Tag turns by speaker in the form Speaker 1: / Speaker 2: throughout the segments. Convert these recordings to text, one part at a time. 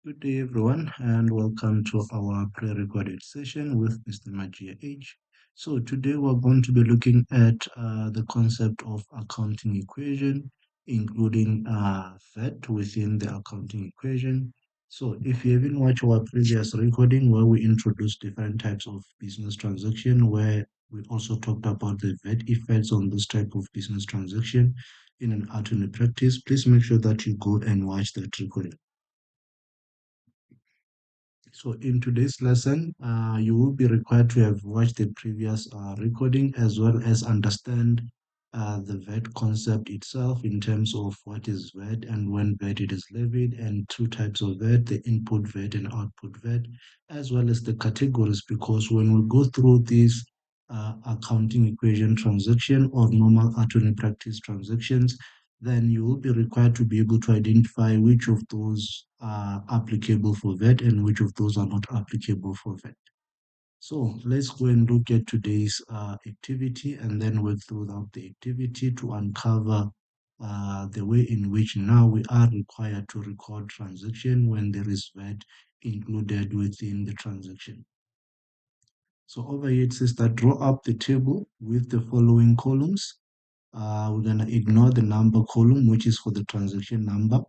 Speaker 1: Good day, everyone, and welcome to our pre-recorded session with Mr. Magia H. So today we're going to be looking at the concept of accounting equation, including VAT within the accounting equation. So if you haven't watched our previous recording where we introduced different types of business transaction, where we also talked about the VAT effects on this type of business transaction in an alternate practice, please make sure that you go and watch that recording. So in today's lesson, you will be required to have watched the previous recording as well as understand the VAT concept itself in terms of what is VAT and when VAT it is levied, and two types of VAT, the input VAT and output VAT, as well as the categories, because when we go through these accounting equation transaction or normal attorney practice transactions, then you will be required to be able to identify which of those are applicable for VAT and which of those are not applicable for VAT. So let's go and look at today's activity and then work throughout the activity to uncover the way in which now we are required to record transaction when there is VAT included within the transaction. So over here it says that draw up the table with the following columns. We're going to ignore the number column, which is for the transaction number.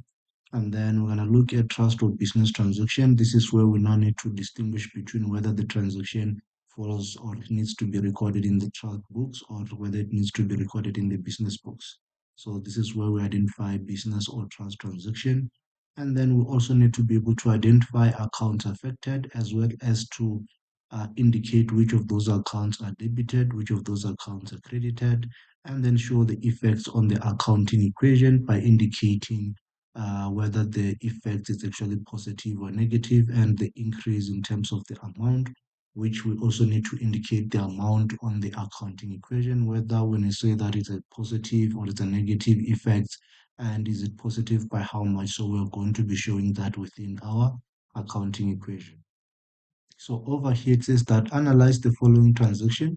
Speaker 1: And then we're going to look at trust or business transaction. This is where we now need to distinguish between whether the transaction falls or it needs to be recorded in the trust books or whether it needs to be recorded in the business books. So this is where we identify business or trust transaction. And then we also need to be able to identify accounts affected as well as to indicate which of those accounts are debited, which of those accounts are credited, and then show the effects on the accounting equation by indicating whether the effect is actually positive or negative, and the increase in terms of the amount, which we also need to indicate the amount on the accounting equation, whether when we say that it's a positive or it's a negative effect, and is it positive by how much. So we're going to be showing that within our accounting equation. So over here it says that analyze the following transaction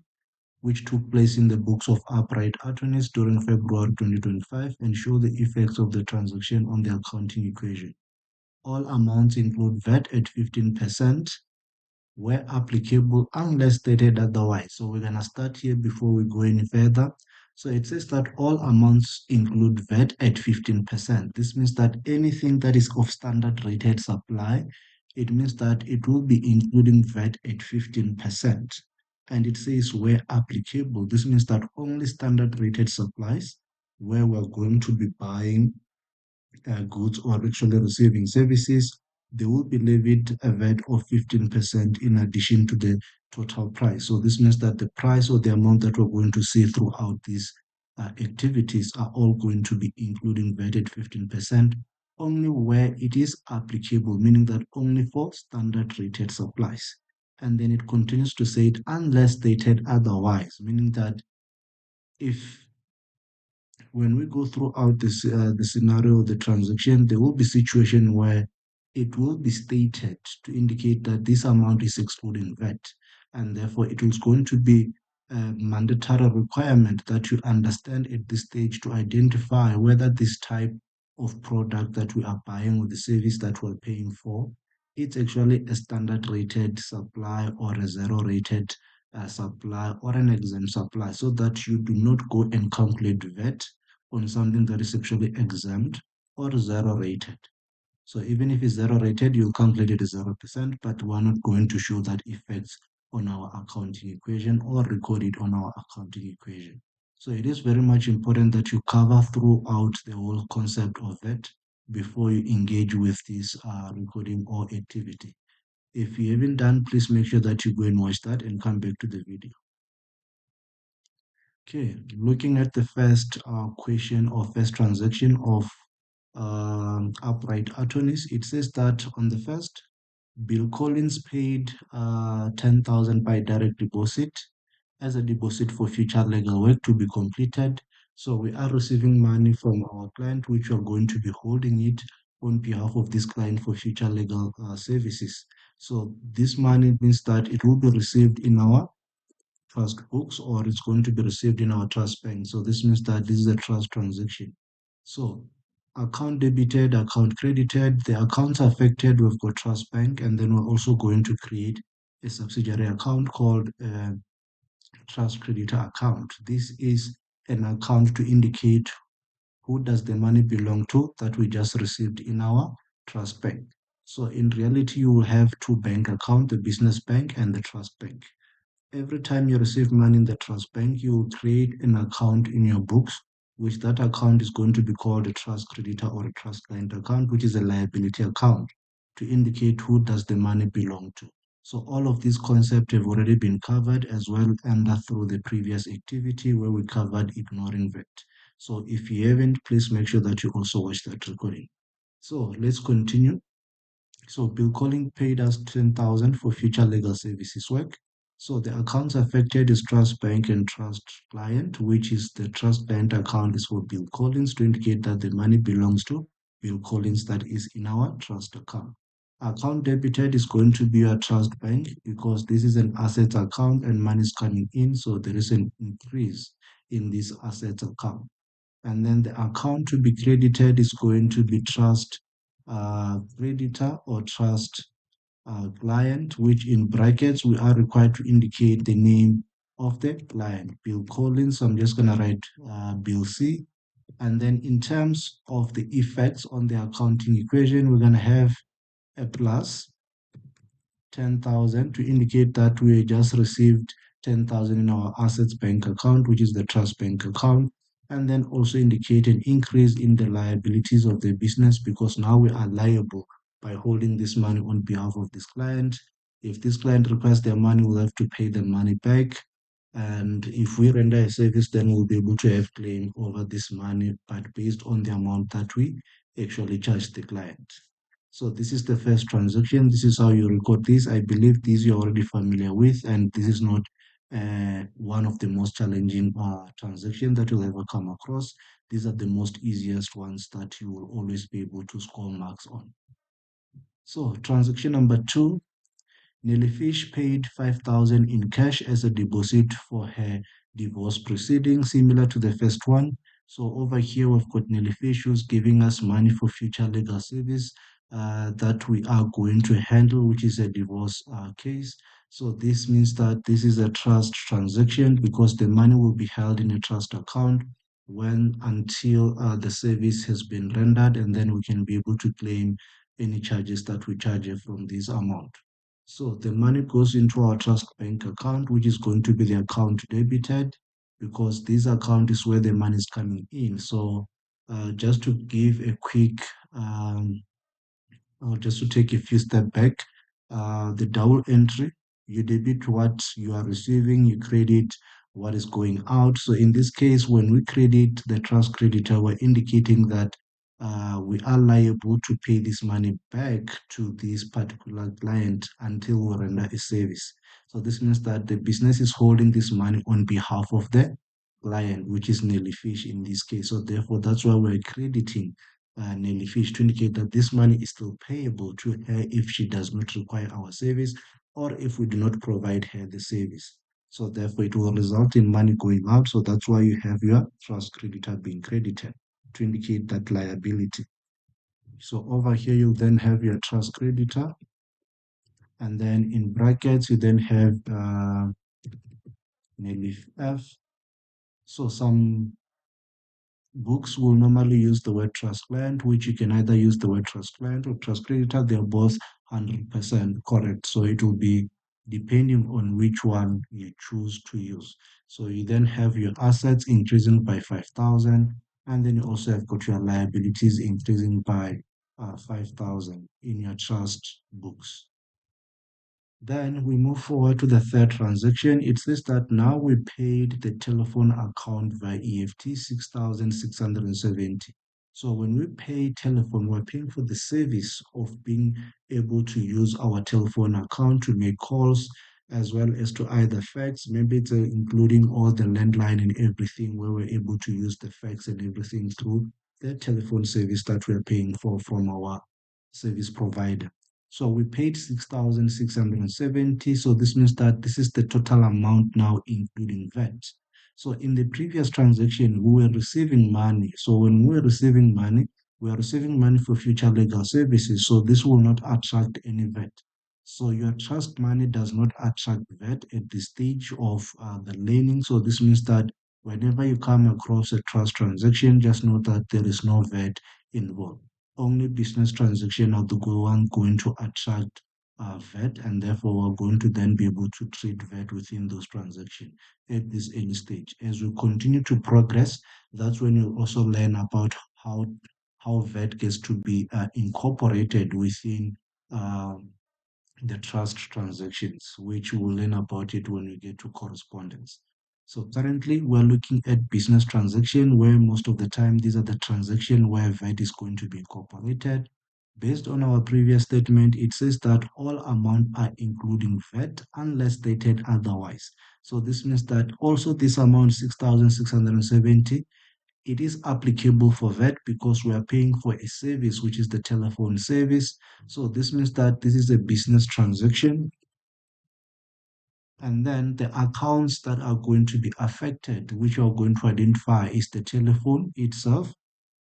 Speaker 1: which took place in the books of upright attorneys during February 2025 and show the effects of the transaction on the accounting equation. All amounts include VAT at 15% where applicable unless stated otherwise. So we're going to start here before we go any further. So it says that all amounts include VAT at 15%. This means that anything that is of standard rated supply, it means that it will be including VAT at 15%. And it says where applicable. This means that only standard rated supplies where we're going to be buying goods or actually receiving services, they will be levied a VAT of 15% in addition to the total price. So this means that the price or the amount that we're going to see throughout these activities are all going to be including VAT at 15%, only where it is applicable, meaning that only for standard rated supplies. And then it continues to say it unless stated otherwise, meaning that if when we go throughout this the scenario of the transaction, there will be situation where it will be stated to indicate that this amount is excluding VAT, and therefore it is going to be a mandatory requirement that you understand at this stage to identify whether this type of product that we are buying or the service that we're paying for, it's actually a standard rated supply or a zero rated supply or an exempt supply, so that you do not go and calculate VAT on something that is actually exempt or zero rated. So even if it's zero rated, you'll calculate it as 0%, but we're not going to show that effects on our accounting equation or record it on our accounting equation. So it is very much important that you cover throughout the whole concept of that before you engage with this recording or activity. If you haven't done, please make sure that you go and watch that and come back to the video. Okay, looking at the first question or first transaction of upright attorneys, it says that on the first, Bill Collins paid 10,000 by direct deposit as a deposit for future legal work to be completed. So we are receiving money from our client, which we are going to be holding it on behalf of this client for future legal services. So this money means that it will be received in our trust books or it's going to be received in our trust bank. So this means that this is a trust transaction. So account debited, account credited. The accounts affected, we've got Trust Bank, and then we're also going to create a subsidiary account called Trust Creditor account. This is an account to indicate who does the money belong to that we just received in our Trust Bank. So in reality, you will have two bank accounts, the business bank and the trust bank. Every time you receive money in the trust bank, you will create an account in your books, which that account is going to be called a trust creditor or a trust client account, which is a liability account to indicate who does the money belong to. So all of these concepts have already been covered as well and through the previous activity where we covered ignoring VAT. So if you haven't, please make sure that you also watch that recording. So let's continue. So Bill Colling paid us 10,000 for future legal services work. So the accounts affected is Trust Bank and Trust Client, which is the Trust Bank account is for Bill Collins to indicate that the money belongs to Bill Collins that is in our trust account. Account debited is going to be a trust bank because this is an asset account and money is coming in, so there is an increase in this asset account. And then the account to be credited is going to be trust creditor or trust client, which in brackets we are required to indicate the name of the client, Bill Collins. So I'm just going to write Bill C. And then in terms of the effects on the accounting equation, we're going to have a plus 10,000 to indicate that we just received 10,000 in our assets bank account, which is the trust bank account, and then also indicate an increase in the liabilities of the business because now we are liable by holding this money on behalf of this client. If this client requests their money, we'll have to pay the money back. And if we render a service, then we'll be able to have claim over this money, but based on the amount that we actually charge the client. So this is the first transaction. This is how you record this. I believe this you're already familiar with, and this is not one of the most challenging transactions that you'll ever come across. These are the most easiest ones that you will always be able to score marks on. So transaction number two, Nelly Fish paid 5,000 in cash as a deposit for her divorce proceeding, similar to the first one. So over here, we've got Nelly Fish who's giving us money for future legal service that we are going to handle, which is a divorce case. So this means that this is a trust transaction because the money will be held in a trust account when until the service has been rendered, and then we can be able to claim any charges that we charge from this amount. So the money goes into our trust bank account, which is going to be the account debited because this account is where the money is coming in. So just to give a quick just to take a few steps back, the double entry, you debit what you are receiving, you credit what is going out. So in this case, when we credit the trust creditor, we're indicating that we are liable to pay this money back to this particular client until we render a service. So this means that the business is holding this money on behalf of the client, which is Nelly Fish in this case. So therefore, that's why we're crediting Nelly Fish to indicate that this money is still payable to her if she does not require our service or if we do not provide her the service. So therefore, it will result in money going out. So that's why you have your trust creditor being credited to indicate that liability. So over here, you then have your trust creditor. And then in brackets, you then have Nelly F. So some books will normally use the word trust client, which you can either use the word trust client or trust creditor. They're both 100% correct. So it will be depending on which one you choose to use. So you then have your assets increasing by 5,000, and then you also have got your liabilities increasing by 5,000 in your trust books. Then we move forward to the third transaction. It says that now we paid the telephone account via EFT 6,670. So when we pay telephone, we're paying for the service of being able to use our telephone account to make calls as well as to either fax, maybe it's including all the landline and everything where we're able to use the fax and everything through the telephone service that we're paying for from our service provider. So we paid 6,670. So this means that this is the total amount now, including VAT. So in the previous transaction, we were receiving money. So when we were receiving money, we are receiving money for future legal services, so this will not attract any VAT. So your trust money does not attract VAT at the stage of the lending. So this means that whenever you come across a trust transaction, just know that there is no VAT involved. Only business transaction are the one going to attract VAT, and therefore we're going to then be able to treat VAT within those transactions at this early stage. As we continue to progress, that's when you also learn about how VAT gets to be incorporated within um, the trust transactions, which we'll learn about it when we get to correspondence. So currently we're looking at business transaction where most of the time these are the transaction where VAT is going to be incorporated. Based on our previous statement, it says that all amount are including VAT unless stated otherwise. So this means that also this amount 6,670, it is applicable for VAT because we are paying for a service, which is the telephone service. So this means that this is a business transaction. And then the accounts that are going to be affected, which we are going to identify, is the telephone itself.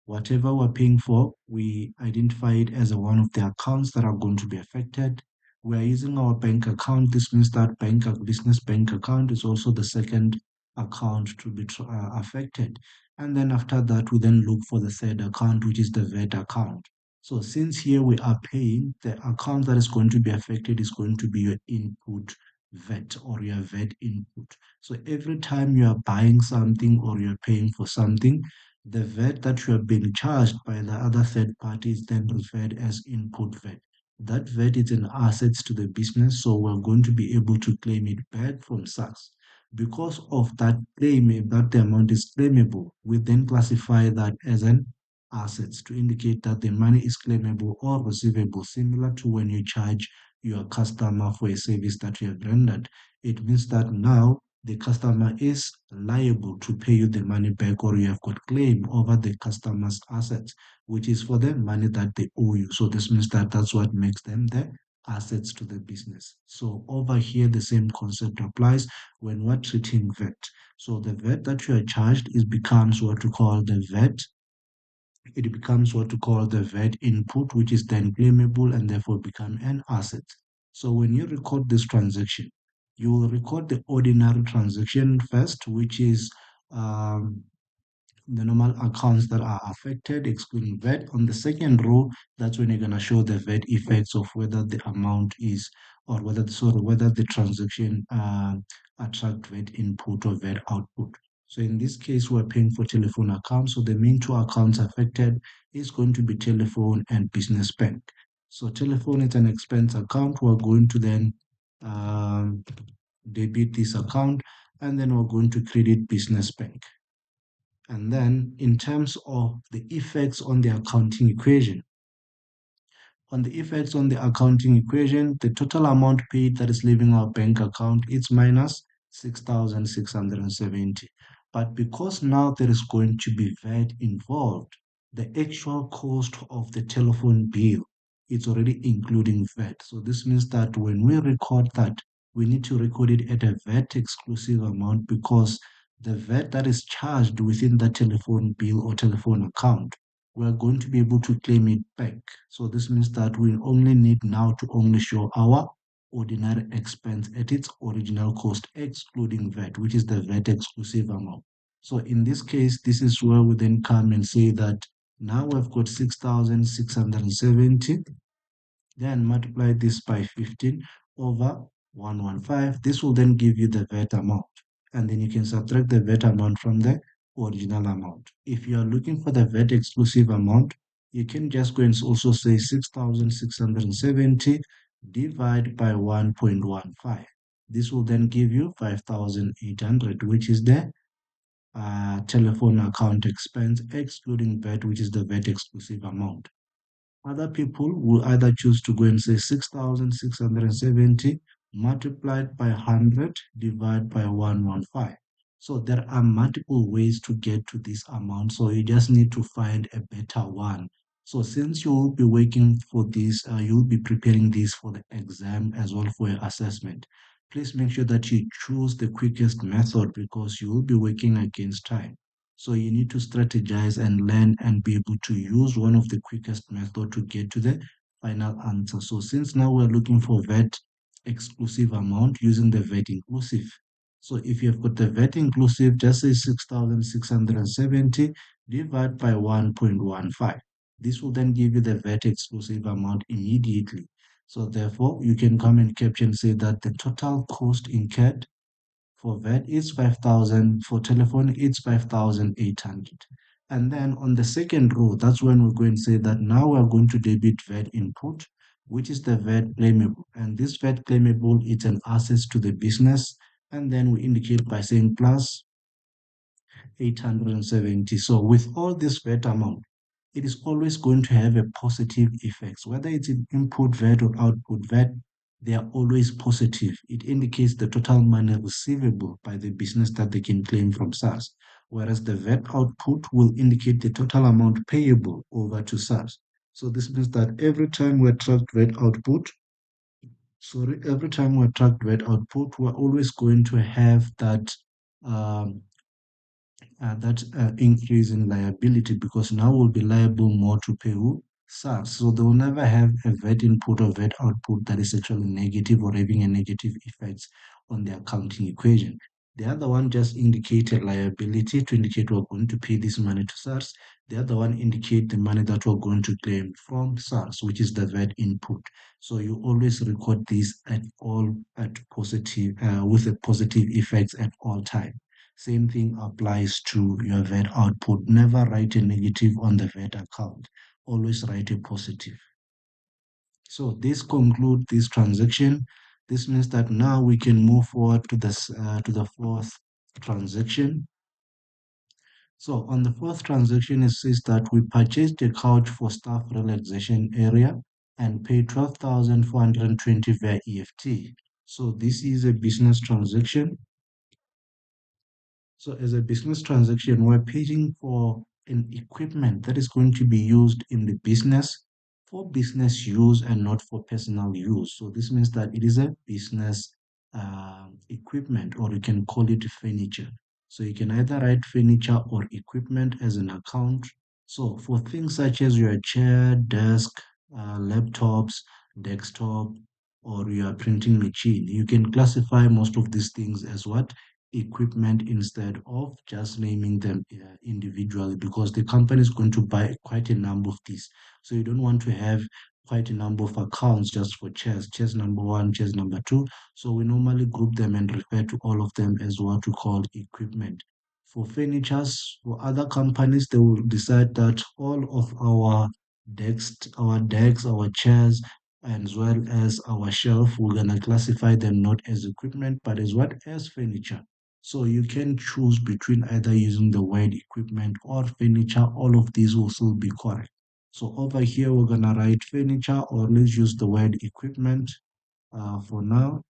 Speaker 1: Whatever we're paying for, we identify it as one of the accounts that are going to be affected. We are using our bank account. This means that business bank account is also the second account to be affected. And then after that, we then look for the third account, which is the VAT account. So since here we are paying, the account that is going to be affected is going to be your input VAT or your VAT input. So every time you are buying something or you're paying for something, the VAT that you are being charged by the other third party is then referred as input VAT. That VAT is an asset to the business, so we're going to be able to claim it back from SACS. Because of that claim, that the amount is claimable, we then classify that as an assets to indicate that the money is claimable or receivable, similar to when you charge your customer for a service that you have rendered. It means that now the customer is liable to pay you the money back, or you have got claim over the customer's assets, which is for the money that they owe you. So this means that that's what makes them the assets to the business. So over here, the same concept applies when we're treating VAT. So the VAT that you are charged is becomes what we call the VAT. It becomes what we call the VAT input, which is then claimable and therefore become an asset. So when you record this transaction, you will record the ordinary transaction first, which is um, the normal accounts that are affected, excluding VAT. On the second row, that's when you're going to show the VAT effects of whether the amount is, or whether the transaction attract VAT input or VAT output. So in this case, we're paying for telephone accounts. So the main two accounts affected is going to be telephone and business bank. So telephone is an expense account. We're going to then um, debit this account, and then we're going to credit business bank. And then in terms of the effects on the accounting equation, the total amount paid that is leaving our bank account is minus 6,670. But because now there is going to be VAT involved, the actual cost of the telephone bill is already including VAT. So this means that when we record that, we need to record it at a VAT exclusive amount because the VAT that is charged within the telephone bill or telephone account, we're going to be able to claim it back. So this means that we only need now to only show our ordinary expense at its original cost, excluding VAT, which is the VAT exclusive amount. So in this case, this is where we then come and say that now we've got 6,670, then multiply this by 15 over 115. This will then give you the VAT amount. And then you can subtract the VAT amount from the original amount. If you are looking for the VAT exclusive amount, you can just go and also say 6,670 divided by 1.15. This will then give you 5,800, which is the telephone account expense, excluding VAT, which is the VAT exclusive amount. Other people will either choose to go and say 6,670 multiplied by 100 divided by 115. So there are multiple ways to get to this amount. So you just need to find a better one. So since you will be working for this, you will be preparing this for the exam as well for your assessment. Please make sure that you choose the quickest method because you will be working against time. So you need to strategize and learn and be able to use one of the quickest method to get to the final answer. So since now we're looking for VAT exclusive amount using the VAT inclusive. So if you've got the VAT inclusive, just say 6,670 divide by 1.15. This will then give you the VAT exclusive amount immediately. So therefore, you can come and capture and say that the total cost incurred for VAT it's 5,000. For telephone, it's 5,800. And then on the second row, that's when we're going to say that now we're going to debit VAT input, which is the VAT claimable. And this VAT claimable, it's an asset to the business. And then we indicate by saying plus 870. So with all this VAT amount, it is always going to have a positive effect. Whether it's in input VAT or output VAT, they are always positive. It indicates the total money receivable by the business that they can claim from SARS, whereas the VAT output will indicate the total amount payable over to SARS. So this means that every time we attract VAT output, every time we attract VAT output, we're always going to have um, that increase in liability because now we'll be liable more to pay who? SARS. So they will never have a VAT input or VAT output that is actually negative or having a negative effects on the accounting equation. The other one just indicate a liability to indicate we're going to pay this money to SARS. The other one indicate the money that we're going to claim from SARS, which is the VAT input. So you always record this at positive with a positive effects at all time. Same thing applies to your VAT output. Never write a negative on the VAT account. Always write a positive. So this concludes this transaction. This means that now we can move forward to the fourth transaction. So on the fourth transaction, it says that we purchased a couch for staff relaxation area and paid 12,420 via EFT. So this is a business transaction. So as a business transaction, we're paying for an equipment that is going to be used in the business for business use and not for personal use. So this means that it is a business equipment, or you can call it furniture. So you can either write furniture or equipment as an account. So for things such as your chair, desk, laptops, desktop, or your printing machine, you can classify most of these things as what? Equipment instead of just naming them individually, because the company is going to buy quite a number of these. So you don't want to have quite a number of accounts just for chairs, chairs number one, chairs number two. So we normally group them and refer to all of them as what we call equipment. For furnitures, for other companies, they will decide that all of our chairs, as well as our shelf, we're gonna classify them not as equipment, but as what? As furniture. So you can choose between either using the word equipment or furniture. All of these will still be correct. So over here, we're gonna write furniture, or let's use the word equipment for now.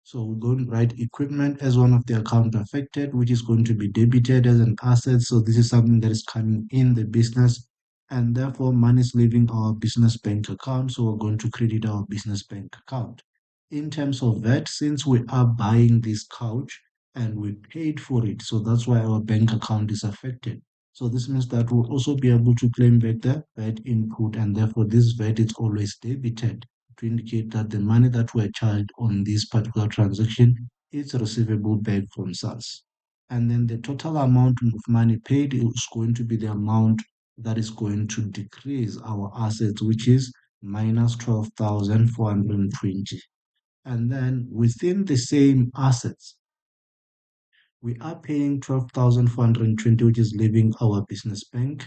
Speaker 1: So we're going to write equipment as one of the account affected, which is going to be debited as an asset. So this is something that is coming in the business, and therefore money is leaving our business bank account. So we're going to credit our business bank account. In terms of that, since we are buying this couch and we paid for it, so that's why our bank account is affected. So this means that we'll also be able to claim back the VAT input, and therefore this VAT is always debited to indicate that the money that were charged on this particular transaction is receivable back from SARS. And then the total amount of money paid is going to be the amount that is going to decrease our assets, which is minus 12,420. And then within the same assets, we are paying 12,420, which is leaving our business bank.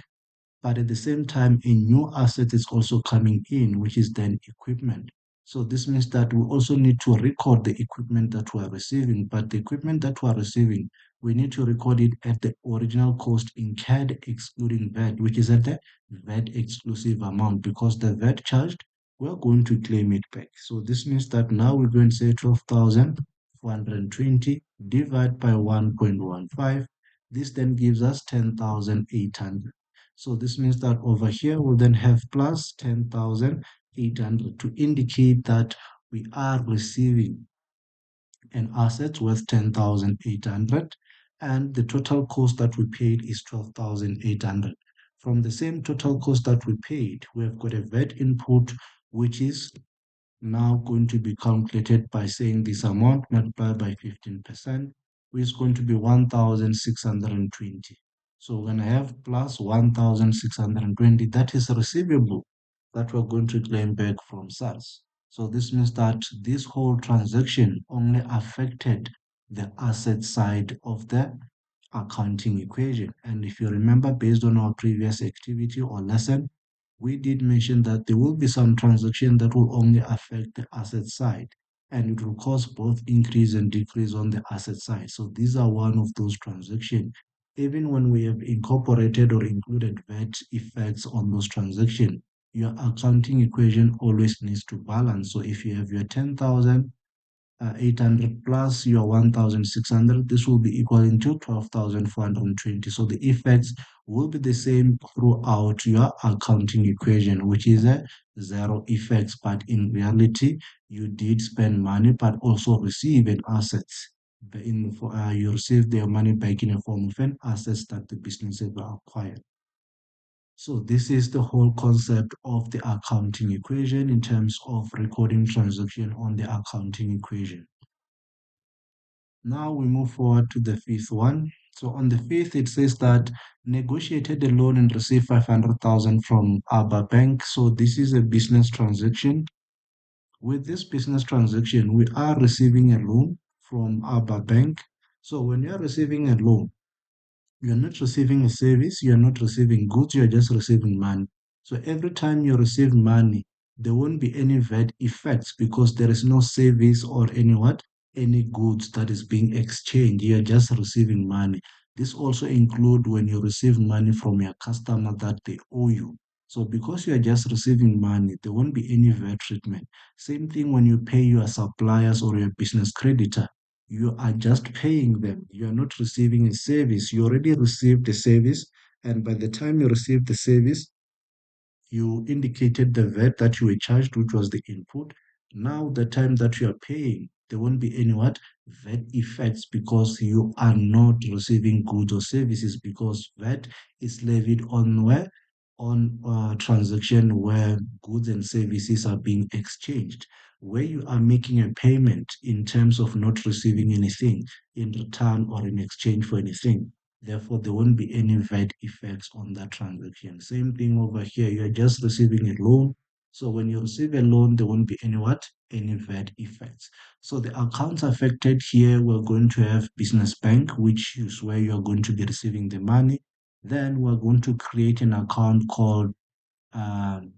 Speaker 1: But at the same time, a new asset is also coming in, which is then equipment. So this means that we also need to record the equipment that we are receiving, but the equipment that we are receiving, we need to record it at the original cost incurred excluding VAT, which is at the VAT exclusive amount, because the VAT charged, we're going to claim it back. So this means that now we're going to say 12,420 divided by 1.15. This then gives us 10,800. So this means that over here we'll then have plus 10,800 to indicate that we are receiving an asset worth 10,800. and the total cost that we paid is 12,800. From the same total cost that we paid, we have got a VAT input, which is now going to be calculated by saying this amount multiplied by 15%, which is going to be 1,620. So we're going to have plus 1,620, that is receivable that we're going to claim back from SARS. So this means that this whole transaction only affected the asset side of the accounting equation. And if you remember, based on our previous activity or lesson, we did mention that there will be some transaction that will only affect the asset side, and it will cause both increase and decrease on the asset side. So these are one of those transactions. Even when we have incorporated or included VAT effects on those transactions, your accounting equation always needs to balance. So if you have your 10,000 800 plus your 1,600, this will be equal to 12,420. So the effects will be the same throughout your accounting equation, which is a zero effects. But in reality, you did spend money, but also receive an assets. You receive their money back in a form of an assets that the business have acquired. So this is the whole concept of the accounting equation in terms of recording transaction on the accounting equation. Now we move forward to the fifth one. So on the fifth, it says that negotiated a loan and received 500,000 from ABA Bank. So this is a business transaction. With this business transaction, we are receiving a loan from ABA Bank. So when you are receiving a loan, you're not receiving a service, you're not receiving goods, you're just receiving money. So every time you receive money, there won't be any VAT effects because there is no service or any what? Any goods that is being exchanged. You're just receiving money. This also include when you receive money from your customer that they owe you. So because you are just receiving money, there won't be any VAT treatment. Same thing when you pay your suppliers or your business creditor, you are just paying them. You are not receiving a service. You already received the service, and by the time you receive the service, you indicated the VAT that you were charged, which was the input. Now, the time that you are paying, there won't be any what VAT effects because you are not receiving goods or services because VAT is levied on where on transaction where goods and services are being exchanged. Where you are making a payment in terms of not receiving anything in return or in exchange for anything. Therefore, there won't be any VAT effects on that transaction. Same thing over here. You're just receiving a loan. So when you receive a loan, there won't be any what? Any VAT effects. So the accounts affected here, we're going to have business bank, which is where you're going to be receiving the money. Then we're going to create an account called um,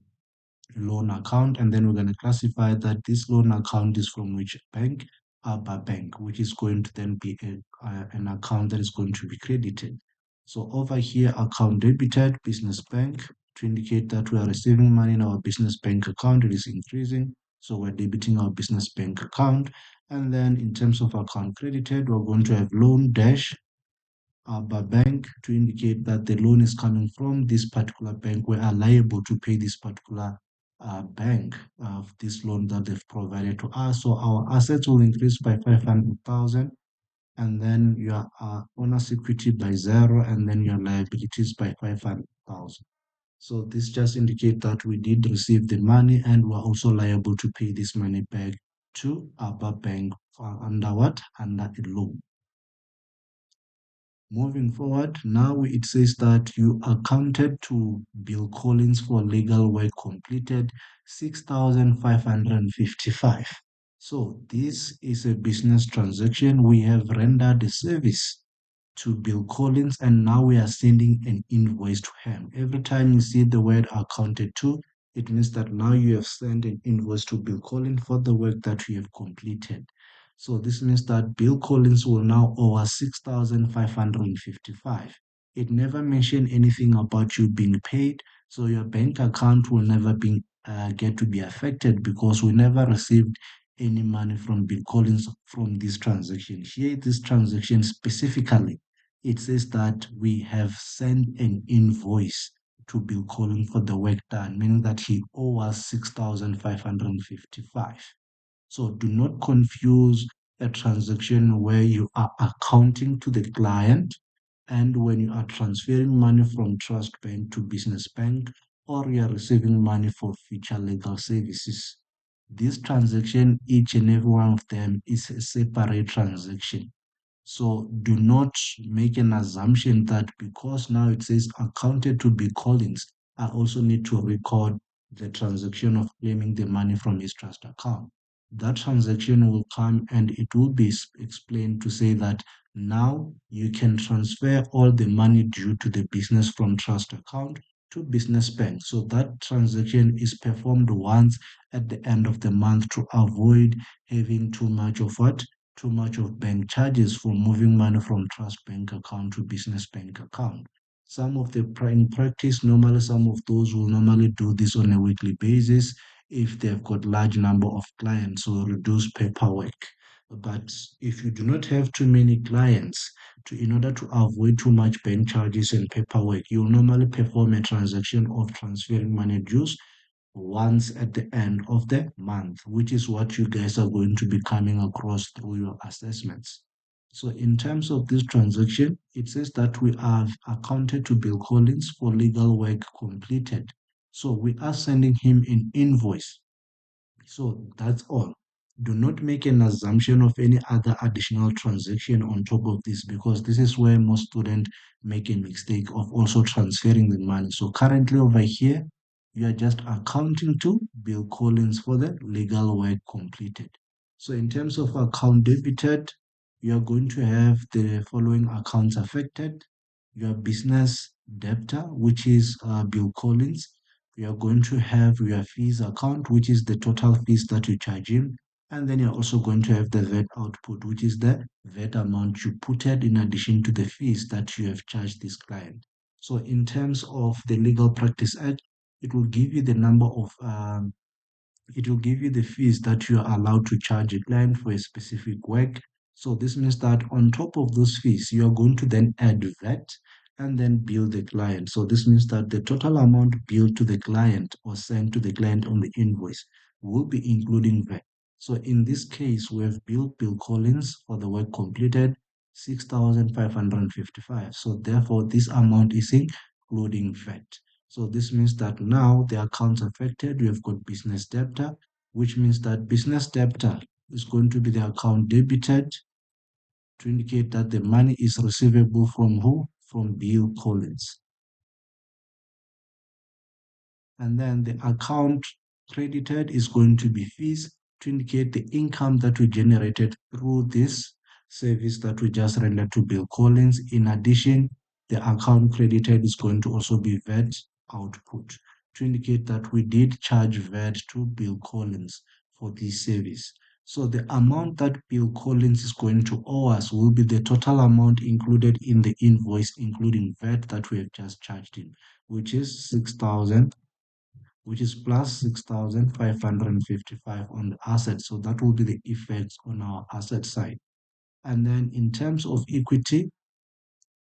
Speaker 1: loan account, and then we're going to classify that this loan account is from which bank, ABA Bank, which is going to then be an account that is going to be credited. So over here, account debited, business bank, to indicate that we are receiving money in our business bank account, it is increasing. So we're debiting our business bank account. And then in terms of account credited, we're going to have loan dash by bank to indicate that the loan is coming from this particular bank. We are liable to pay this particular bank of this loan that they've provided to us. So our assets will increase by 500,000, and then your owner's equity by zero, and then your liabilities by 500,000. So this just indicates that we did receive the money and we're also liable to pay this money back to our bank under what? Under a loan. Moving forward, now it says that you accounted to Bill Collins for legal work completed 6,555. So this is a business transaction. We have rendered a service to Bill Collins, and now we are sending an invoice to him. Every time you see the word accounted to, it means that now you have sent an invoice to Bill Collins for the work that you have completed. So this means that Bill Collins will now owe us 6,555. It never mentioned anything about you being paid, so your bank account will never be get to be affected because we never received any money from Bill Collins from this transaction. Here, this transaction specifically, it says that we have sent an invoice to Bill Collins for the work done, meaning that he owes us 6,555. So do not confuse a transaction where you are accounting to the client and when you are transferring money from trust bank to business bank or you are receiving money for future legal services. This transaction, each and every one of them is a separate transaction. So do not make an assumption that because now it says accounted to Bill Collins, I also need to record the transaction of claiming the money from his trust account. That transaction will come and it will be explained to say that now you can transfer all the money due to the business from trust account to business bank. So that transaction is performed once at the end of the month to avoid having too much of what? Too much of bank charges for moving money from trust bank account to business bank account. Some of the in practice, normally some of those will normally do this on a weekly basis if they've got large number of clients, so reduce paperwork. But if you do not have too many clients, in order to avoid too much bank charges and paperwork, you'll normally perform a transaction of transferring money dues once at the end of the month, which is what you guys are going to be coming across through your assessments. So in terms of this transaction, it says that we have accounted to Bill Collins for legal work completed. So we are sending him an invoice. So that's all. Do not make an assumption of any other additional transaction on top of this because this is where most students make a mistake of also transferring the money. So currently over here, you are just accounting to Bill Collins for the legal work completed. So in terms of account debited, you are going to have the following accounts affected. Your business debtor, which is Bill Collins. You are going to have your fees account, which is the total fees that you charge him. And then you're also going to have the VAT output, which is the VAT amount you put in addition to the fees that you have charged this client. So in terms of the Legal Practice Act, it will give you the number of it will give you the fees that you are allowed to charge a client for a specific work. So this means that on top of those fees, you are going to then add VAT and then bill the client. So this means that the total amount billed to the client or sent to the client on the invoice will be including VAT. So in this case, we have billed Bill Collins for the work completed 6,555. So therefore, this amount is including VAT. So this means that now the accounts affected, we have got business debtor, which means that business debtor is going to be the account debited to indicate that the money is receivable from who? From Bill Collins. And then the account credited is going to be fees to indicate the income that we generated through this service that we just rendered to Bill Collins. In addition, the account credited is going to also be VAT output to indicate that we did charge VAT to Bill Collins for this service. So the amount that Bill Collins is going to owe us will be the total amount included in the invoice, including VAT that we have just charged him, which is 6,000, which is plus 6,555 on the asset. So that will be the effects on our asset side. And then in terms of equity,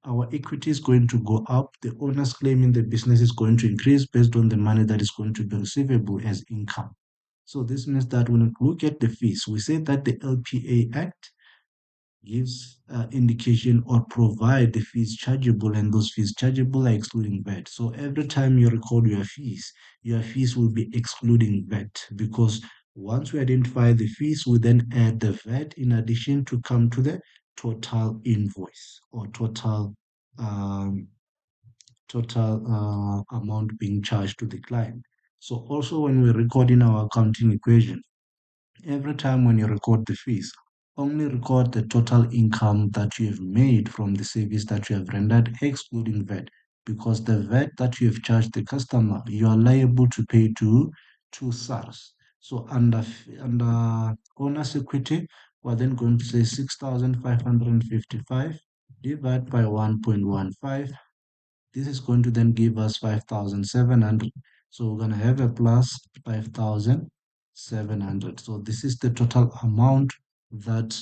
Speaker 1: our equity is going to go up. The owner's claim in the business is going to increase based on the money that is going to be receivable as income. So this means that when we look at the fees, we say that the LPA Act gives indication or provide the fees chargeable, and those fees chargeable are excluding VAT. So every time you record your fees will be excluding VAT because once we identify the fees, we then add the VAT in addition to come to the total invoice or um, total amount being charged to the client. So also when we record in our accounting equation, every time when you record the fees, only record the total income that you have made from the service that you have rendered, excluding VAT, because the VAT that you have charged the customer, you are liable to pay to SARS. So under owner's equity, we're then going to say 6,555 divided by 1.15. This is going to then give us 5,700. So we're going to have a plus 5,700. So this is the total amount that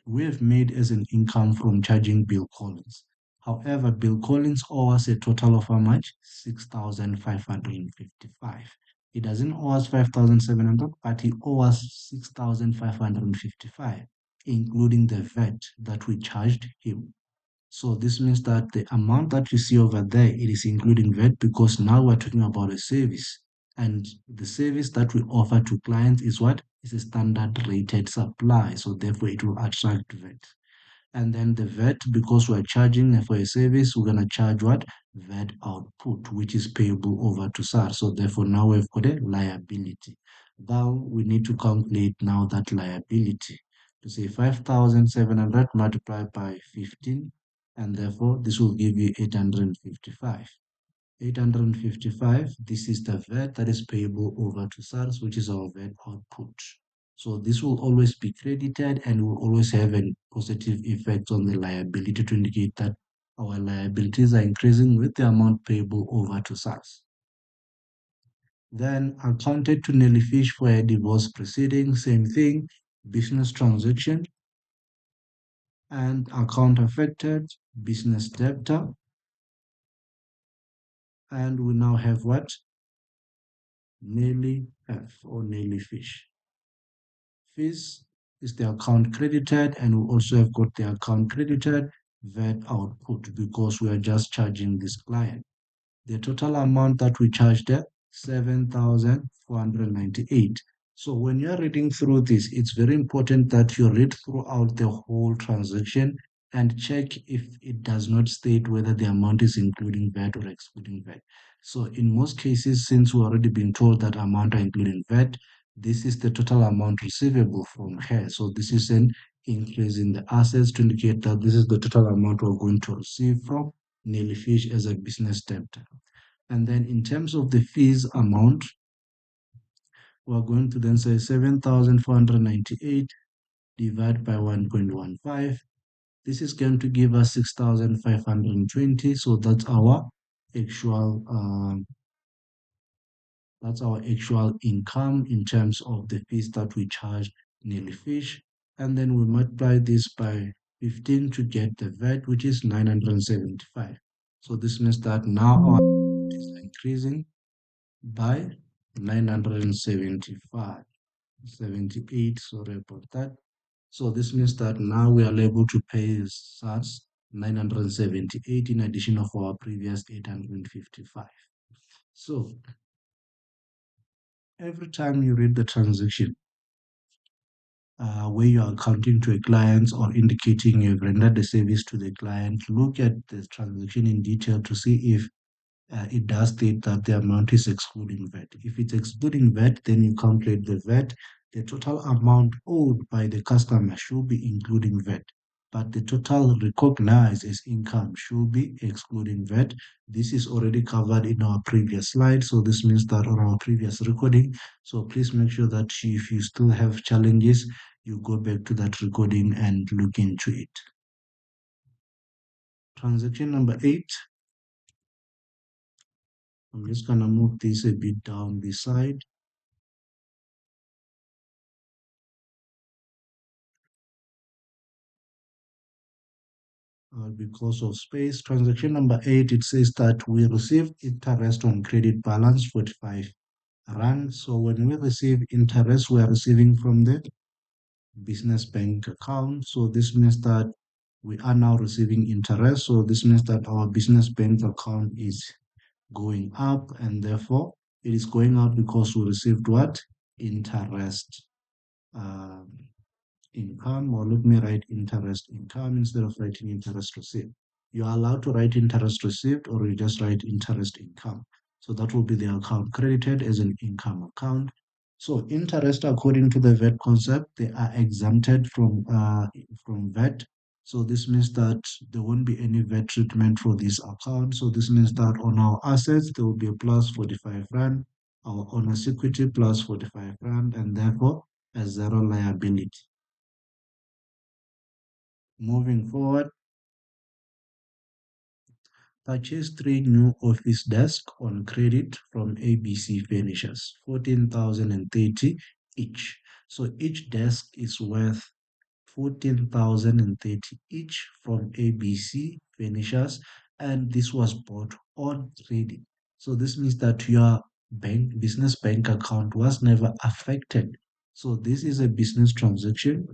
Speaker 1: we have made as an income from charging Bill Collins. However, Bill Collins owes us a total of how much? 6,555. He doesn't owe us 5,700, but he owes us 6,555. including the VAT that we charged him. So this means that the amount that you see over there, it is including VAT because now we're talking about a service. And the service that we offer to clients is what? Is a standard rated supply. So therefore it will attract VAT. And then the VAT, because we're charging for a service, we're going to charge what? VAT output, which is payable over to SARS. So therefore now we've got a liability. Now we need to calculate now that liability. To say 5,700 multiplied by 15, and therefore this will give you 855. 855, this is the VAT that is payable over to SARS, which is our VAT output. So this will always be credited and will always have a positive effect on the liability to indicate that our liabilities are increasing with the amount payable over to SARS. Then accounted to Nelly Fish for a divorce proceeding, same thing, business transaction, and account affected, business debtor, and we now have what? Nelly F or Nelly Fish. Fees is the account credited, and we also have got the account credited VAT output because we are just charging this client. The total amount that we charged there, 7,498. So when you're reading through this, it's very important that you read throughout the whole transaction and check if it does not state whether the amount is including VAT or excluding VAT. So in most cases, since we've already been told that amount are including VAT, this is the total amount receivable from her. So this is an increase in the assets to indicate that this is the total amount we're going to receive from Nelly Fish as a business debtor. And then in terms of the fees amount, we're going to then say 7,498 divided by 1.15. This is going to give us 6,520. So actual that's our actual income in terms of the fees that we charge Nelly Fish. And then we multiply this by 15 to get the VAT, which is 975. So this means that now our is increasing by 975, 78, sorry about that. So this means that now we are able to pay SARS 978 in addition of our previous 855. So every time you read the transaction, where you are accounting to a client or indicating you've rendered the service to the client, look at the transaction in detail to see if it does state that the amount is excluding VAT. If it's excluding VAT, then you calculate the VAT. The total amount owed by the customer should be including VAT, but the total recognized as income should be excluding VAT. This is already covered in our previous slide, so this means that on our previous recording. So please make sure that if you still have challenges, you go back to that recording and look into it. Transaction number 8. I'm just gonna move this a bit down the side. Because of space. Transaction number 8, it says that we receive interest on credit balance 45 rand. So when we receive interest, we are receiving from the business bank account. So this means that we are now receiving interest. So this means that our business bank account is going up, and therefore it is going up because we received what? Interest. Um, income, or let me write interest income instead of writing interest received. You are allowed to write interest received, or you just write interest income. So that will be the account credited as an income account. So interest, according to the VAT concept, they are exempted from VAT. So this means that there won't be any VAT treatment for this account. So this means that on our assets there will be a plus 45 rand, our owner's equity plus 45 rand, and therefore a zero liability. Moving forward, purchase 3 new office desks on credit from ABC Furnishers, 14,030 each. So each desk is worth 14,030 each from ABC Furnishers, and this was bought on credit. So this means that your business bank account was never affected. So this is a business transaction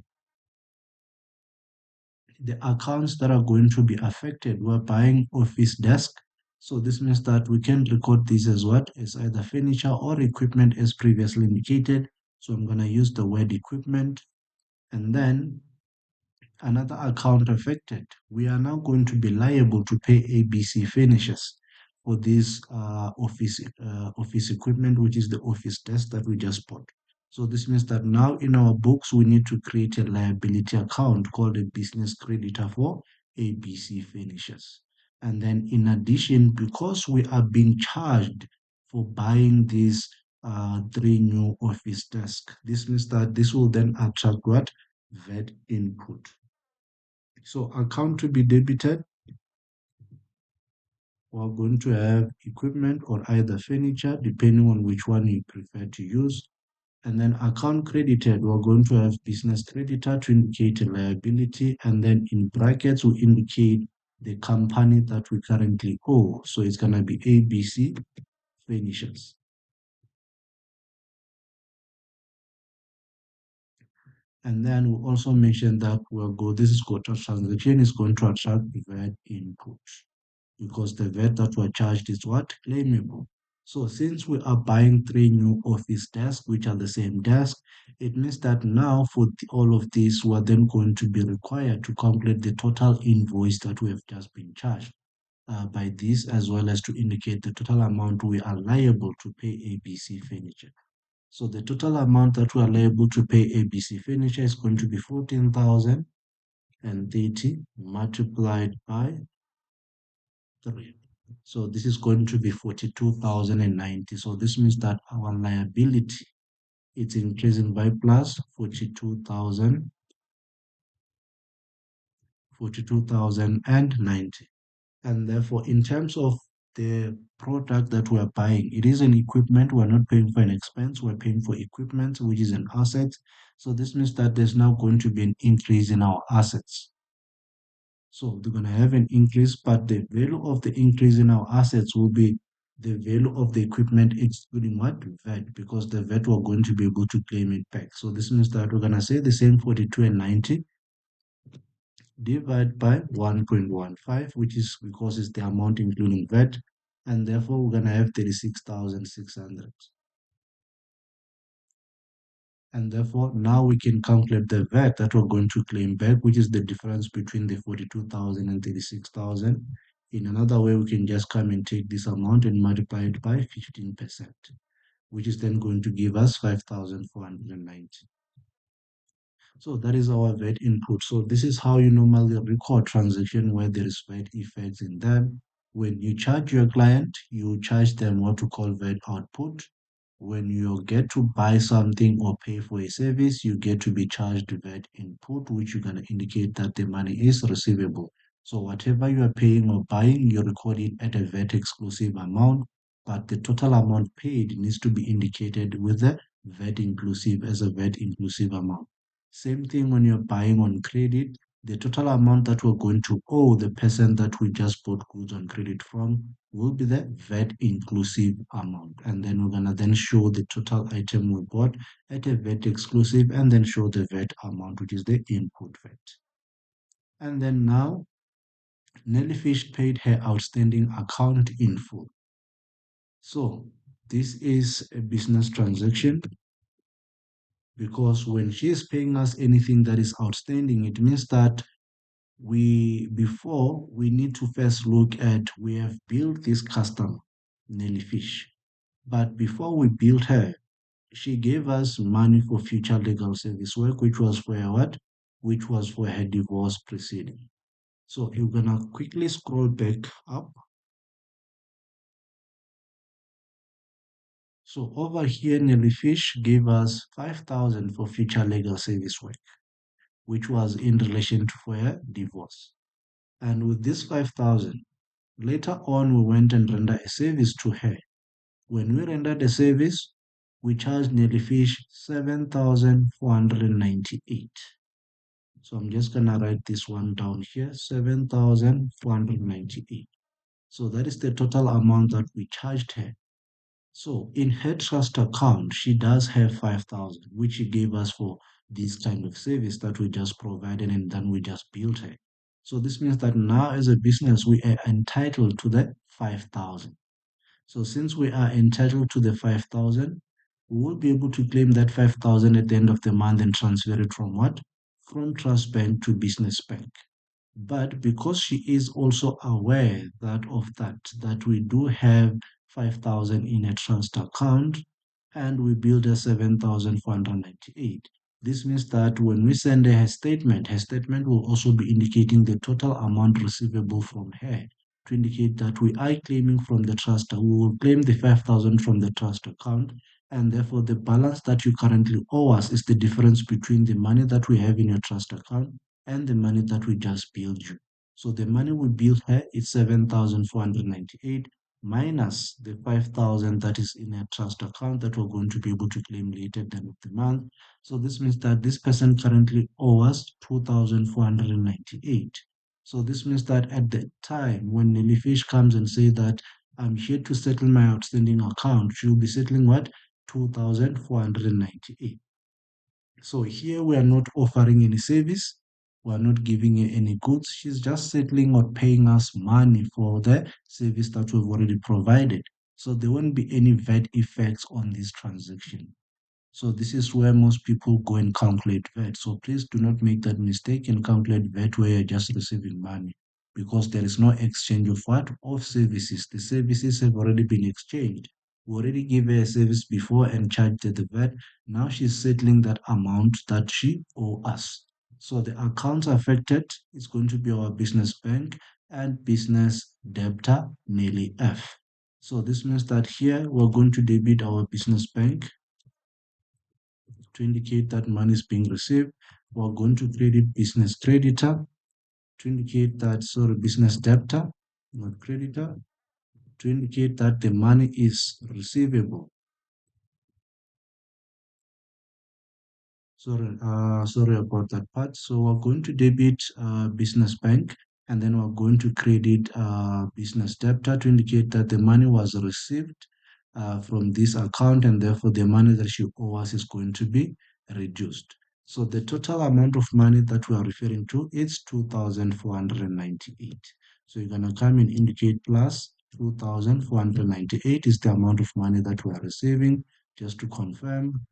Speaker 1: the accounts that are going to be affected, we're buying office desk. So this means that we can record this as what? As either furniture or equipment as previously indicated. So I'm going to use the word equipment. And then another account affected, we are now going to be liable to pay ABC finishes for this office equipment, which is the office desk that we just bought. So this means that now in our books, we need to create a liability account called a business creditor for ABC finishes. And then in addition, because we are being charged for buying these three new office desks, this means that this will then attract what? VAT input. So account to be debited, we're going to have equipment or either furniture, depending on which one you prefer to use. And then account credited, we're going to have business creditor to indicate a liability. And then in brackets, we indicate the company that we currently owe. So it's going to be ABC Furnishers. And then we also mention that this is quota transaction is going to attract VAT input, because the VAT that were charged is what? Claimable. So since we are buying three new office desks, which are the same desk, it means that now for all of this, we're then going to be required to calculate the total invoice that we have just been charged by this, as well as to indicate the total amount we are liable to pay ABC Furniture. So the total amount that we are liable to pay ABC Furniture is going to be 14,030 multiplied by 3. So this is going to be 42,090. So this means that our liability is increasing by plus 42,090. And therefore, in terms of the product that we're buying, it is an equipment. We're not paying for an expense. We're paying for equipment, which is an asset. So this means that there's now going to be an increase in our assets. So they're going to have an increase, but the value of the increase in our assets will be the value of the equipment excluding what? VAT, because the VAT we're going to be able to claim it back. So this means that we're going to say the same 42 and 90 divided by 1.15, which is because it's the amount including VAT, and therefore we're going to have 36,600. And therefore now we can calculate the VAT that we're going to claim back, which is the difference between the 42,000 and 36,000. In another way, we can just come and take this amount and multiply it by 15%, which is then going to give us 5,490. So that is our VAT input. So this is how you normally record transaction where there is VAT effects in them. When you charge your client, you charge them what we call VAT output. When you get to buy something or pay for a service, you get to be charged VAT input, which you're going to indicate that the money is receivable. So whatever you are paying or buying, you record it at a VAT exclusive amount, but the total amount paid needs to be indicated with the VAT inclusive as a VAT inclusive amount. Same thing when you're buying on credit, the total amount that we're going to owe the person that we just bought goods on credit from will be the VAT inclusive amount. And then we're gonna then show the total item we bought at a VAT exclusive and then show the VAT amount, which is the input VAT. And then now Nelly Fish paid her outstanding account in full. So this is a business transaction, because when she is paying us anything that is outstanding, it means that before we need to first look at, we have built this customer, Nelly Fish. But before we built her, she gave us money for future legal service work, which was for her what? Which was for her divorce proceeding. So you're gonna quickly scroll back up. So over here, Nelly Fish gave us 5,000 for future legal service work, which was in relation to for her divorce. And with this 5,000, later on, we went and rendered a service to her. When we rendered a service, we charged Nelly Fish 7,498. So I'm just going to write this one down here, 7,498. So that is the total amount that we charged her. So in her trust account, she does have 5,000, which she gave us for this kind of service that we just provided and then we just billed her. So this means that now as a business, we are entitled to the 5,000. So since we are entitled to the 5,000, we will be able to claim that 5,000 at the end of the month and transfer it from what? From Trust Bank to Business Bank. But because she is also aware that we do have 5,000 in a trust account and we build a 7,498. This means that when we send her statement will also be indicating the total amount receivable from her to indicate that we are claiming from the trust. We will claim the 5,000 from the trust account, and therefore the balance that you currently owe us is the difference between the money that we have in your trust account and the money that we just billed you. So the money we billed her is 7,498 minus the 5,000 that is in a trust account that we're going to be able to claim later at the end of the month. So this means that this person currently owes us 2,498. So this means that at the time when Nelly Fish comes and say that I'm here to settle my outstanding account, she'll be settling what? 2,498. So here we are not offering any service. We are not giving her any goods. She's just settling or paying us money for the service that we've already provided. So there won't be any VAT effects on this transaction. So this is where most people go and calculate VAT. So please do not make that mistake and calculate VAT where you're just receiving money, because there is no exchange of what? Of services. The services have already been exchanged. We already gave her a service before and charged her the VAT. Now she's settling that amount that she owe us. So the accounts affected is going to be our business bank and business debtor Nelly F. So this means that here we're going to debit our business bank to indicate that money is being received. We're going to credit business creditor to indicate that, sorry, business debtor, not creditor, to indicate that the money is receivable. Sorry about that part. So we're going to debit business bank, and then we're going to credit business debtor to indicate that the money was received from this account, and therefore the money that she owes us is going to be reduced. So the total amount of money that we are referring to is 2,498. So you're gonna come and indicate plus 2,498 is the amount of money that we are receiving, just to confirm.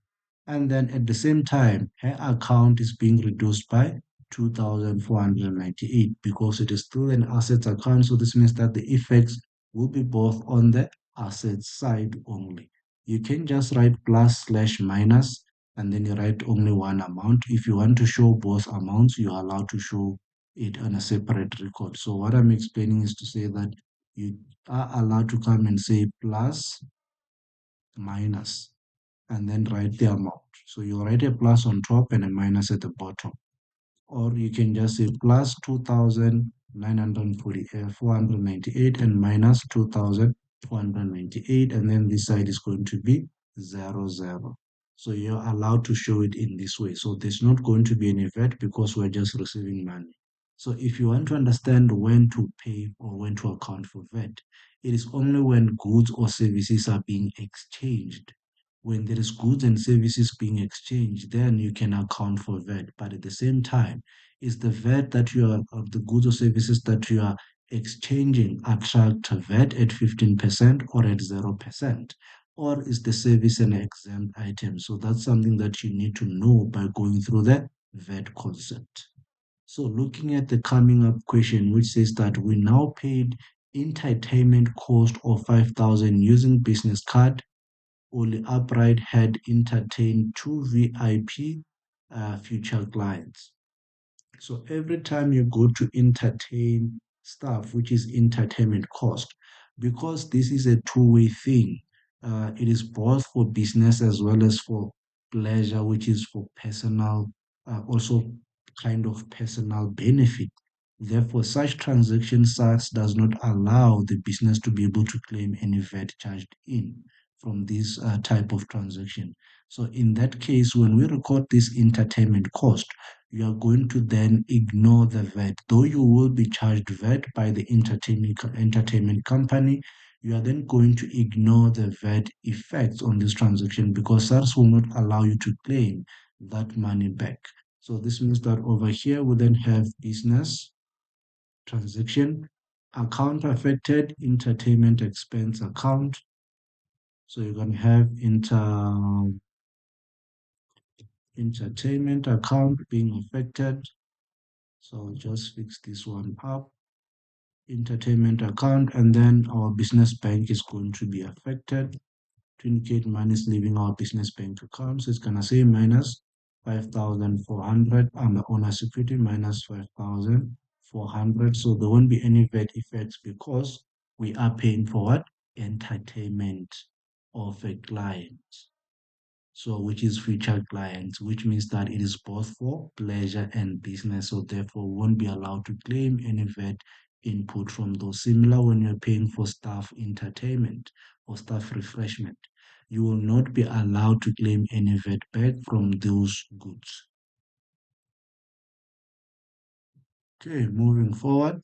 Speaker 1: And then at the same time, her account is being reduced by 2,498 because it is still an assets account. So this means that the effects will be both on the asset side only. You can just write plus slash minus and then you write only one amount. If you want to show both amounts, you are allowed to show it on a separate record. So what I'm explaining is to say that you are allowed to come and say plus minus and then write the amount. So you write a plus on top and a minus at the bottom. Or you can just say plus 2,498 and minus 2,498, and then this side is going to be 0, 0. So you're allowed to show it in this way. So there's not going to be any VAT because we're just receiving money. So if you want to understand when to pay or when to account for VAT, it is only when goods or services are being exchanged. When there is goods and services being exchanged, then you can account for VAT. But at the same time, is the VAT that you are, of the goods or services that you are exchanging attract VAT at 15% or at 0%? Or is the service an exempt item? So that's something that you need to know by going through the VAT concept. So looking at the coming up question, which says that we now paid entertainment cost of 5,000 using business card. Only Upright had entertained two VIP future clients. So every time you go to entertain stuff, which is entertainment cost, because this is a two-way thing, it is both for business as well as for pleasure, which is for personal, also kind of personal benefit. Therefore, such transaction SARS does not allow the business to be able to claim any VAT charged in from this type of transaction. So in that case, when we record this entertainment cost, you are going to then ignore the VAT. Though you will be charged VAT by the entertainment company, you are then going to ignore the VAT effects on this transaction because SARS will not allow you to claim that money back. So this means that over here we then have business transaction. Account affected, entertainment expense account. So you're going to have entertainment account being affected. So I'll just fix this one up. Entertainment account, and then our business bank is going to be affected to indicate money is leaving our business bank account. So it's gonna say minus 5,400 and the owner's equity minus 5,400. So there won't be any VAT effects because we are paying for what? Entertainment of a client. So which is future clients, which means that it is both for pleasure and business. So therefore won't be allowed to claim any VAT input from those. Similar when you're paying for staff entertainment or staff refreshment, you will not be allowed to claim any VAT back from those goods. Okay, moving forward.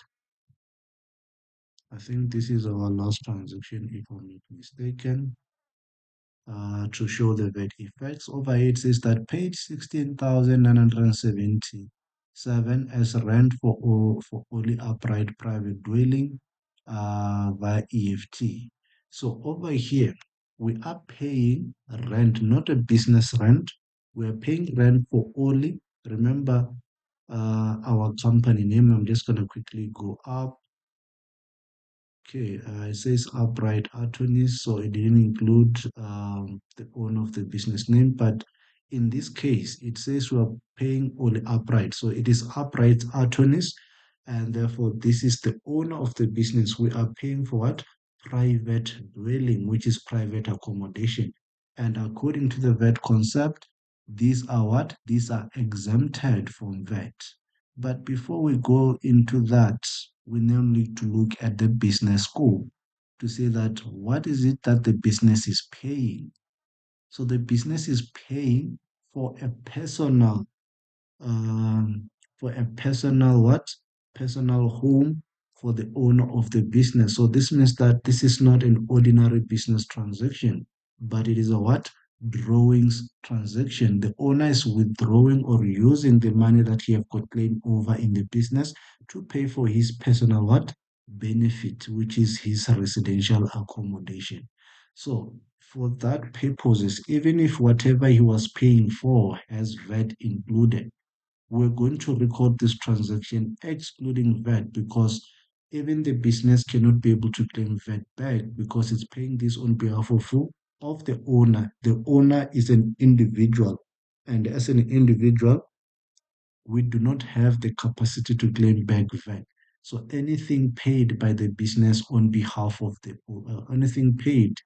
Speaker 1: I think this is our last transaction if I'm not mistaken. To show the VAT effects. Over here it says that paid 16,977 as rent for only upright private dwelling via EFT. So over here we are paying rent, not a business rent. We are paying rent for only. Remember our company name. I'm just gonna quickly go up. Okay, it says upright attorneys, so it didn't include the owner of the business name, but in this case, it says we are paying only upright. So it is upright attorneys, and therefore this is the owner of the business. We are paying for what? Private dwelling, which is private accommodation. And according to the VAT concept, these are what? These are exempted from VAT. But before we go into that, we now need to look at the business scope to say that what is it that the business is paying? So the business is paying for a um, personal what? Personal home for the owner of the business. So this means that this is not an ordinary business transaction, but it is a what? Drawings transaction. The owner is withdrawing or using the money that he have got claim over in the business to pay for his personal what? Benefit, which is his residential accommodation. So for that purposes, even if whatever he was paying for has VAT included, we're going to record this transaction excluding VAT because even the business cannot be able to claim VAT back because it's paying this on behalf of who? Of the owner. The owner is an individual, and as an individual, we do not have the capacity to claim back VAT. So anything paid by the business on behalf of the anything paid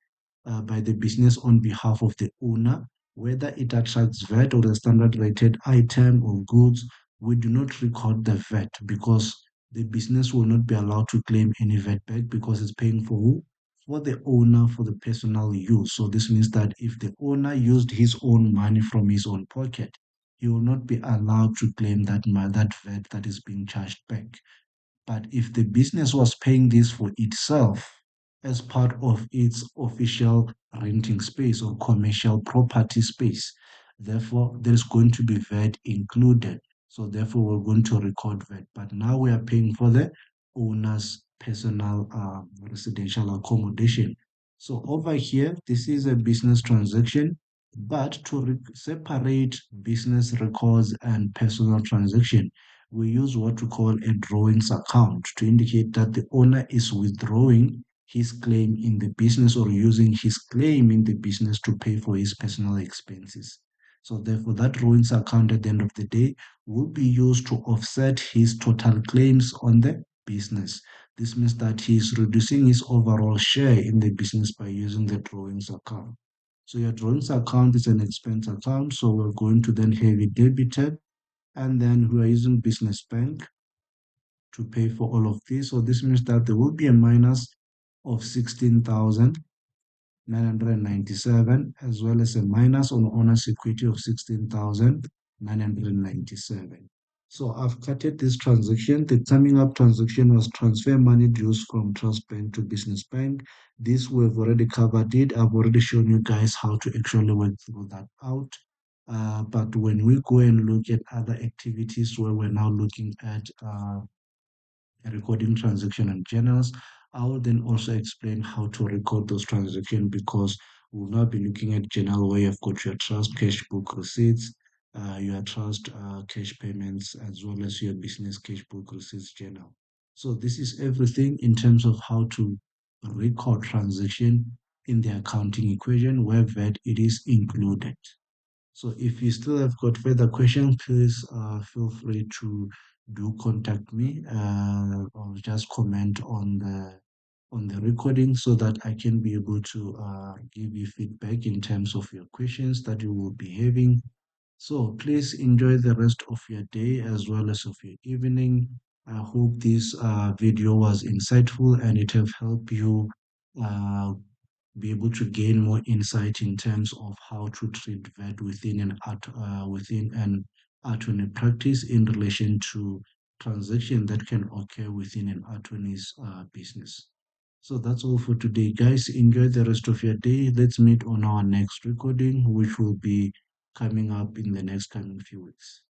Speaker 1: by the business on behalf of the owner, whether it attracts VAT or a standard rated item or goods, we do not record the VAT because the business will not be allowed to claim any VAT back because it's paying for who? For the owner for the personal use. So this means that if the owner used his own money from his own pocket, he will not be allowed to claim that VAT that is being charged back. But if the business was paying this for itself as part of its official renting space or commercial property space, therefore there's going to be VAT included. So therefore we're going to record VAT. But now we are paying for the owner's personal residential accommodation. So over here, this is a business transaction, but to separate business records and personal transaction, we use what we call a drawings account to indicate that the owner is withdrawing his claim in the business or using his claim in the business to pay for his personal expenses. So therefore, that drawings account at the end of the day will be used to offset his total claims on the business. This means that he is reducing his overall share in the business by using the drawings account. So your drawings account is an expense account, so we're going to then have it debited, and then we are using business bank to pay for all of this. So this means that there will be a minus of 16,997 as well as a minus on owner's equity of 16,997. So I've cutted this transaction. The coming up transaction was transfer money dues from trust bank to business bank. This we've already covered it. I've already shown you guys how to actually work through that out. But when we go and look at other activities where we're now looking at recording transaction and journals. I will then also explain how to record those transactions because we'll now be looking at journal where you've got your trust cash book receipts, your trust cash payments, as well as your business cash book receipts journal. So this is everything in terms of how to record transaction in the accounting equation where VAT it is included. So if you still have got further questions, please feel free to do contact me or just comment on the recording so that I can be able to give you feedback in terms of your questions that you will be having. So please enjoy the rest of your day as well as of your evening. I hope this video was insightful and it have helped you uh, be able to gain more insight in terms of how to treat that within an attorney practice in relation to transaction that can occur within an attorney's business. So that's all for today, guys. Enjoy the rest of your day. Let's meet on our next recording, which will be coming up in the next coming few weeks.